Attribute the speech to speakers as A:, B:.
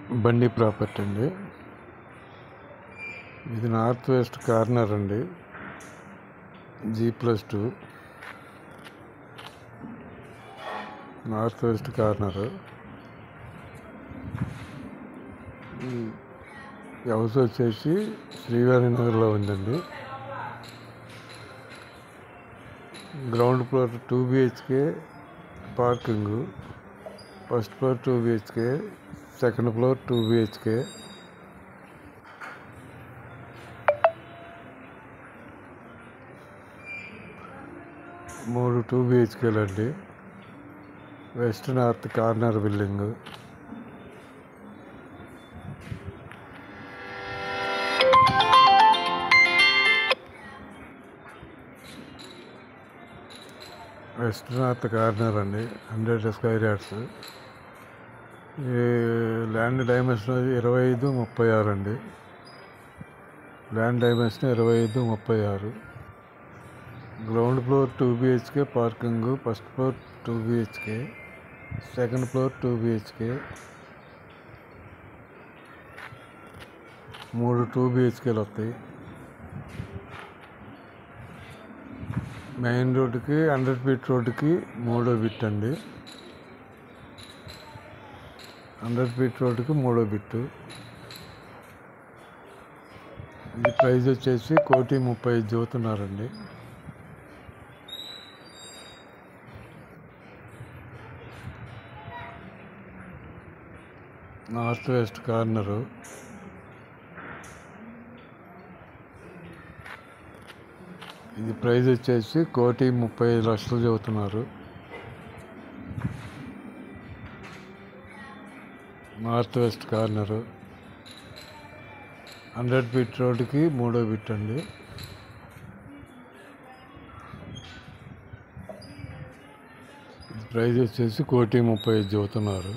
A: బండి ప్రాపర్టీ అండి. ఇది నార్త్ వెస్ట్ కార్నర్ అండి. G+2 north west corner. ఈ హౌస్ వచ్చేసి శ్రీవారి నగర్లో ఉందండి. Ground floor 2 BHK parking, first floor 2 BHK, second floor 2 BHK. మూడు 2 BHKలు అండి. West north corner building. West north corner అండి. 100 స్క్వేర్ యార్డ్స్. ఈ ల్యాండ్ డైమెన్షన్ 25-36 అండి. Land dimension 25-36. Ground floor 2 BHK parking, first floor 2 BHK, second floor 2 BHK. మూడు 2 BHKలు వస్తాయి. Main రోడ్డుకి 100 feet రోడ్డుకి 3వ బిట్ అండి. 100 ఫీట్ రోడ్డుకి 3వ బిట్టు. ఇది ప్రైస్ వచ్చేసి 1,35,00,000 చెబుతున్నారండి. North west corner. ఇది ప్రైస్ వచ్చేసి 1,35,00,000 చెబుతున్నారు. North west corner. 100 ఫీట్ రోడ్డుకి 3వ బిట్ అండి. ప్రైస్ వచ్చేసి 1,35,00,000 చెబుతున్నారు.